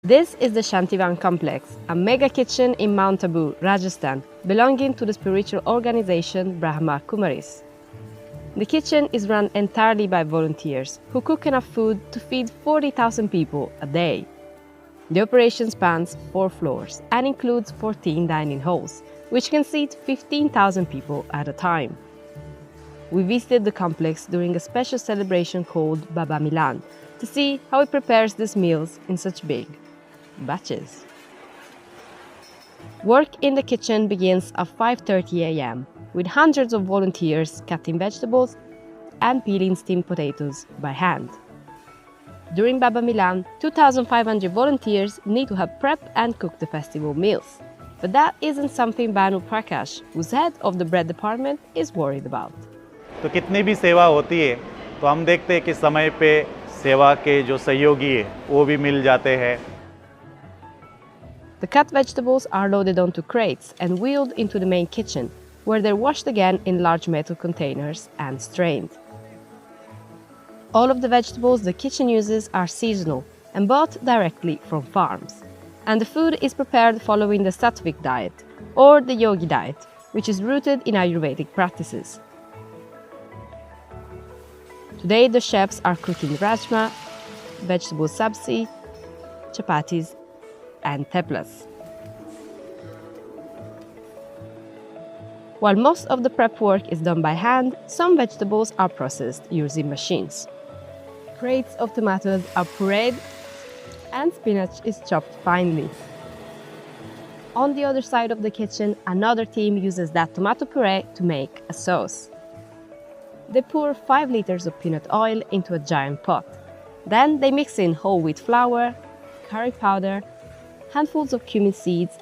This is the Shantivan Complex, a mega kitchen in Mount Abu, Rajasthan, belonging to the spiritual organization Brahma Kumaris. The kitchen is run entirely by volunteers who cook enough food to feed 40,000 people a day. The operation spans 4 floors and includes 14 dining halls, which can seat 15,000 people at a time. We visited the complex during a special celebration called Baba Milan to see how it prepares these meals in such big batches. Work in the kitchen begins at 5:30 a.m. with hundreds of volunteers cutting vegetables and peeling steamed potatoes by hand. During Baba Milan, 2,500 volunteers need to help prep and cook the festival meals. But that isn't something Banu Prakash, who's head of the bread department, is worried about. तो कितनी भी सेवा होती है तो हम देखते हैं कि समय पे सेवा के जो सहयोगी है वो भी मिल जाते हैं. The cut vegetables are loaded onto crates and wheeled into the main kitchen, where they're washed again in large metal containers and strained. All of the vegetables the kitchen uses are seasonal and bought directly from farms. And the food is prepared following the Sattvic diet, or the Yogi diet, which is rooted in Ayurvedic practices. Today the chefs are cooking rajma, vegetable sabzi, chapatis and teplas. While most of the prep work is done by hand, some vegetables are processed using machines. Crates of tomatoes are pureed and spinach is chopped finely. On the other side of the kitchen, another team uses that tomato puree to make a sauce. They pour 5 liters of peanut oil into a giant pot. Then they mix in whole wheat flour, curry powder, handfuls of cumin seeds,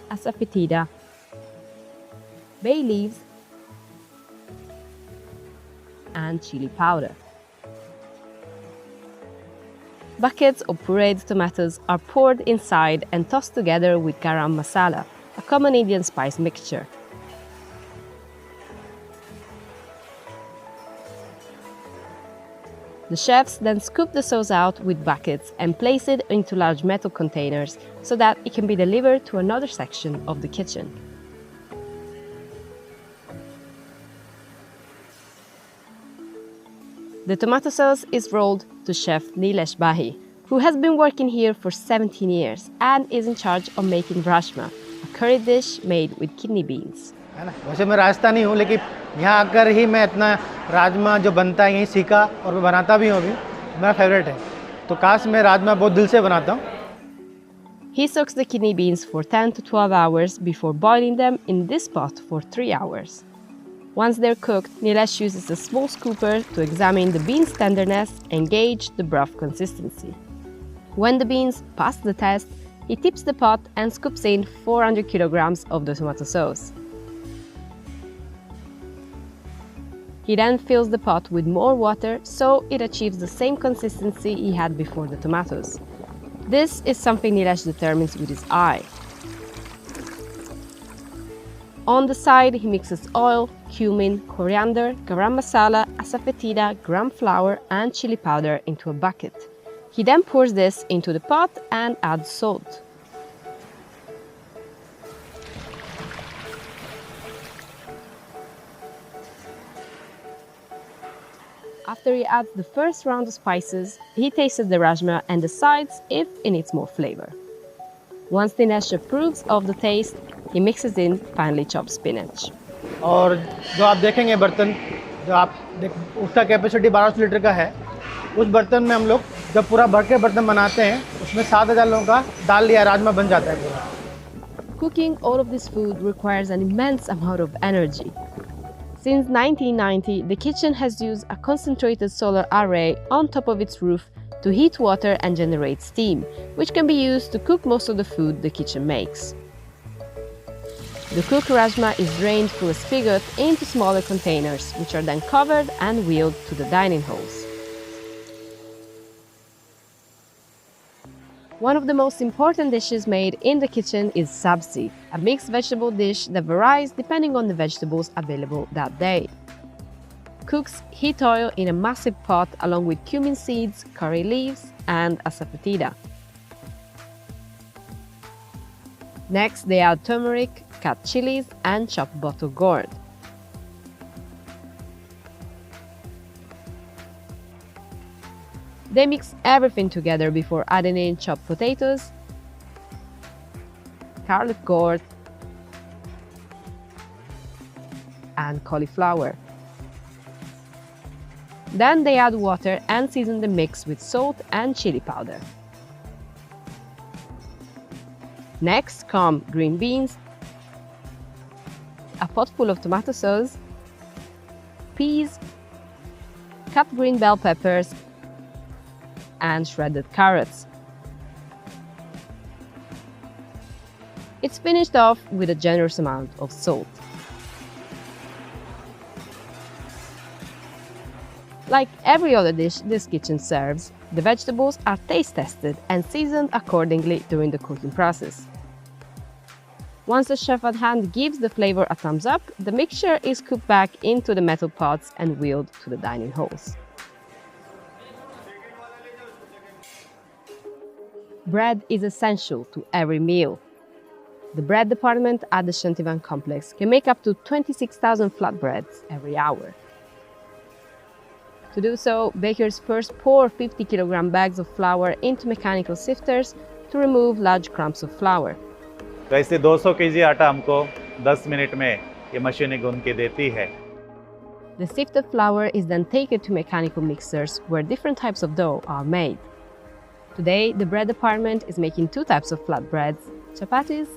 asafoetida, bay leaves, and chili powder. Buckets of pureed tomatoes are poured inside and tossed together with garam masala, a common Indian spice mixture. The chefs then scoop the sauce out with buckets and place it into large metal containers so that it can be delivered to another section of the kitchen. The tomato sauce is rolled to chef Nilesh Bahi, who has been working here for 17 years and is in charge of making rajma, a curry dish made with kidney beans. है ना. वैसे मैं राजस्थानी हूँ, लेकिन यहाँ आकर ही मैं इतना राजमा जो बनता है यहीं सीखा और मैं बनाता भी हूँ अभी. मेरा फेवरेट है. तो काश मैं राजमा बहुत दिल से बनाता हूँ. He soaks the kidney beans for 10 to 12 hours before boiling them in this pot for 3 hours. Once they're cooked, Nilesh uses a small scooper to examine the beans' tenderness and gauge the broth consistency. When the beans pass the test, he tips the pot and scoops in 400 kilograms of the tomato sauce. He then fills the pot with more water so it achieves the same consistency he had before the tomatoes. This is something Nilesh determines with his eye. On the side, he mixes oil, cumin, coriander, garam masala, asafoetida, gram flour and chili powder into a bucket. He then pours this into the pot and adds salt. After he adds the first round of spices, he tastes the rajma and decides if it needs more flavor. Once Dinesh approves of the taste, he mixes in finely chopped spinach. और जो आप देखेंगे बर्तन, जो आप उसका capacity 1200 litre का है. उस बर्तन में हम लोग जब पूरा भर के बर्तन बनाते हैं, उसमें 7,000 लोगों का दाल या राजमा बन जाता है पूरा. Cooking all of this food requires an immense amount of energy. Since 1990, the kitchen has used a concentrated solar array on top of its roof to heat water and generate steam, which can be used to cook most of the food the kitchen makes. The cooked rajma is drained through a spigot into smaller containers, which are then covered and wheeled to the dining halls. One of the most important dishes made in the kitchen is sabzi, a mixed vegetable dish that varies depending on the vegetables available that day. cooks heat oil in a massive pot along with cumin seeds, curry leaves, and asafoetida. Next, they add turmeric, cut chilies, and chopped bottle gourd. They mix everything together before adding in chopped potatoes, garlic gourd, and cauliflower. Then they add water and season the mix with salt and chili powder. Next come green beans, a pot full of tomato sauce, peas, cut green bell peppers, and shredded carrots. It's finished off with a generous amount of salt. Like every other dish this kitchen serves, the vegetables are taste tested and seasoned accordingly during the cooking process. Once the chef at hand gives the flavor a thumbs up, the mixture is cooked back into the metal pots and wheeled to the dining halls. Bread is essential to every meal. The bread department at the Shantivan complex can make up to 26,000 flatbreads every hour. To do so, bakers first pour 50-kilogram bags of flour into mechanical sifters to remove large clumps of flour. तो ऐसे 200 KG आटा हमको 10 minute में ये मशीनें गूंद के देती है. The sifted flour is then taken to mechanical mixers where different types of dough are made. Today, the bread department is making two types of flatbreads, chapatis